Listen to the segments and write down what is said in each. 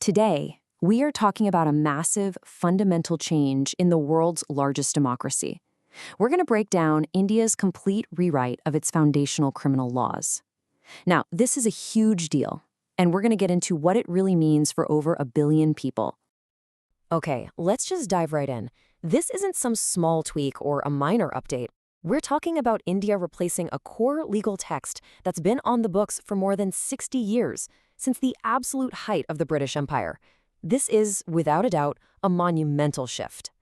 Today, we are talking about a massive, fundamental change in the world's largest democracy. We're going to break down India's complete rewrite of its foundational criminal laws. Now, this is a huge deal, and we're going to get into what it really means for over 1 billion people. Okay, let's just dive right in. This isn't some small tweak or a minor update. We're talking about India replacing a core legal text that's been on the books for more than 60 years, since the absolute height of the British Empire. This is, without a doubt, a monumental shift.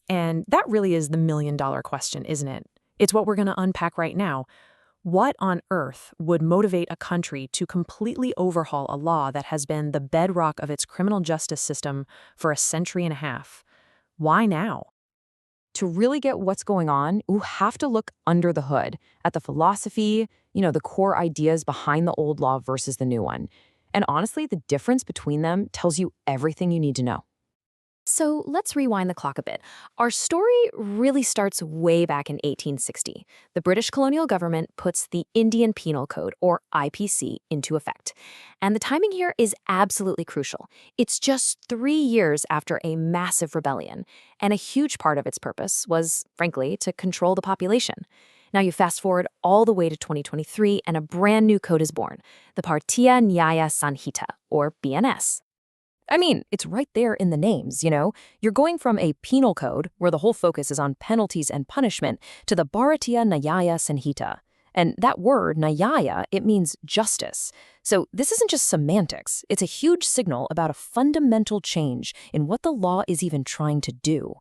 And that really is the million-dollar question, isn't it? It's what we're going to unpack right now. What on earth would motivate a country to completely overhaul a law that has been the bedrock of its criminal justice system for a century and a half? Why now? To really get what's going on, you have to look under the hood at the philosophy, the core ideas behind the old law versus the new one. And honestly, the difference between them tells you everything you need to know. So let's rewind the clock a bit. Our story really starts way back in 1860. The British colonial government puts the Indian Penal Code, or IPC, into effect. And the timing here is absolutely crucial. It's just 3 years after a massive rebellion, and a huge part of its purpose was, frankly, to control the population. Now you fast forward all the way to 2023, and a brand new code is born, the Bharatiya Nyaya Sanhita, or BNS. I mean, it's right there in the names, You're going from a penal code, where the whole focus is on penalties and punishment, to the Bharatiya Nyaya Sanhita. And that word, Nyaya, it means justice. So this isn't just semantics. It's a huge signal about a fundamental change in what the law is even trying to do.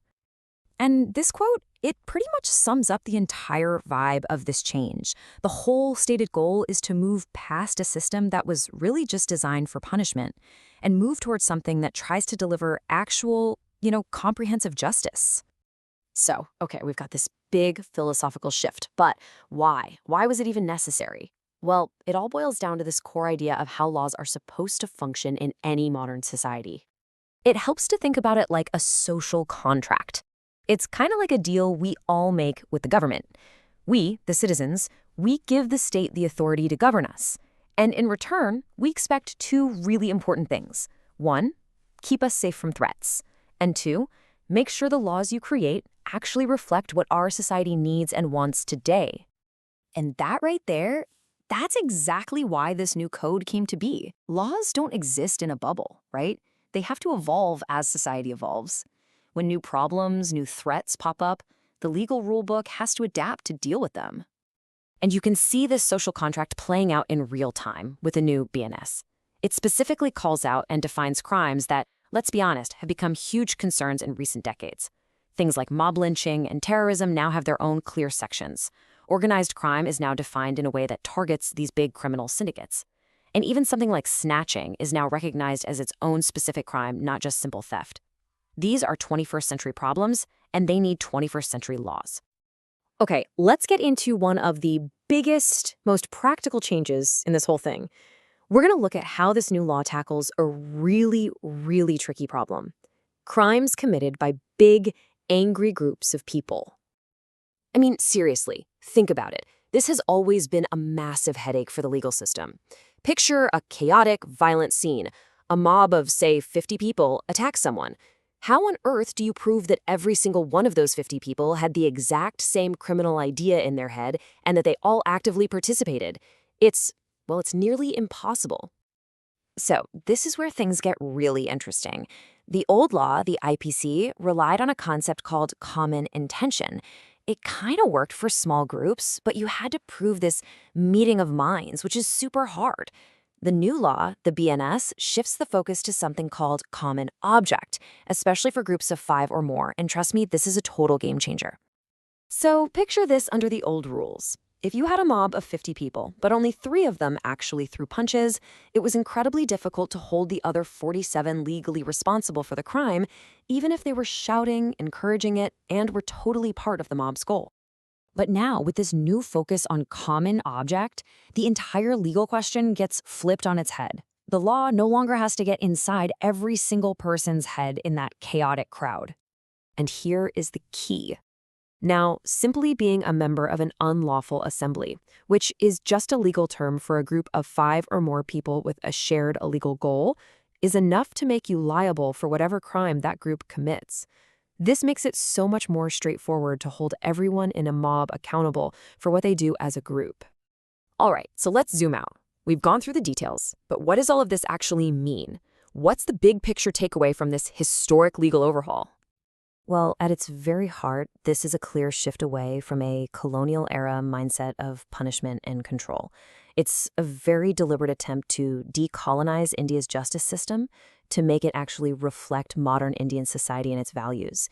And this quote, it pretty much sums up the entire vibe of this change. The whole stated goal is to move past a system that was really just designed for punishment and move towards something that tries to deliver actual, comprehensive justice. So, okay, we've got this big philosophical shift, but why? Why was it even necessary? Well, it all boils down to this core idea of how laws are supposed to function in any modern society. It helps to think about it like a social contract. It's kind of like a deal we all make with the government. We, the citizens, we give the state the authority to govern us. And in return, we expect 2 really important things. 1, keep us safe from threats. And 2, make sure the laws you create actually reflect what our society needs and wants today. And that right there, that's exactly why this new code came to be. Laws don't exist in a bubble, right? They have to evolve as society evolves. When new problems, new threats pop up, the legal rulebook has to adapt to deal with them. And you can see this social contract playing out in real time with the new BNS. It specifically calls out and defines crimes that, let's be honest, have become huge concerns in recent decades. Things like mob lynching and terrorism now have their own clear sections. Organized crime is now defined in a way that targets these big criminal syndicates. And even something like snatching is now recognized as its own specific crime, not just simple theft. These are 21st century problems, and they need 21st century laws. Okay, let's get into one of the biggest, most practical changes in this whole thing. We're going to look at how this new law tackles a really, really tricky problem. Crimes committed by big, angry groups of people. I mean, seriously, think about it. This has always been a massive headache for the legal system. Picture a chaotic, violent scene. A mob of, say, 50 people attacks someone. How on earth do you prove that every single one of those 50 people had the exact same criminal idea in their head and that they all actively participated? It's nearly impossible. So this is where things get really interesting. The old law, the IPC, relied on a concept called common intention. It kind of worked for small groups, but you had to prove this meeting of minds, which is super hard. The new law, the BNS, shifts the focus to something called common object, especially for groups of 5 or more, and trust me, this is a total game changer. So picture this under the old rules. If you had a mob of 50 people, but only 3 of them actually threw punches, it was incredibly difficult to hold the other 47 legally responsible for the crime, even if they were shouting, encouraging it, and were totally part of the mob's goal. But now, with this new focus on common object, the entire legal question gets flipped on its head. The law no longer has to get inside every single person's head in that chaotic crowd. And here is the key. Now, simply being a member of an unlawful assembly, which is just a legal term for a group of 5 or more people with a shared illegal goal, is enough to make you liable for whatever crime that group commits. This makes it so much more straightforward to hold everyone in a mob accountable for what they do as a group. All right, so let's zoom out. We've gone through the details, but what does all of this actually mean? What's the big picture takeaway from this historic legal overhaul? Well, at its very heart, this is a clear shift away from a colonial-era mindset of punishment and control. It's a very deliberate attempt to decolonize India's justice system to make it actually reflect modern Indian society and its values.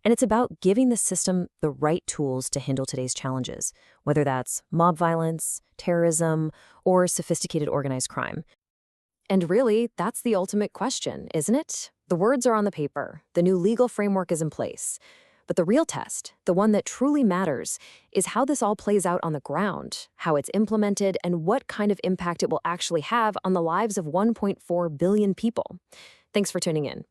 And it's about giving the system the right tools to handle today's challenges, whether that's mob violence, terrorism, or sophisticated organized crime. And really, that's the ultimate question, isn't it? The words are on the paper, the new legal framework is in place. But the real test, the one that truly matters, is how this all plays out on the ground, how it's implemented, and what kind of impact it will actually have on the lives of 1.4 billion people. Thanks for tuning in.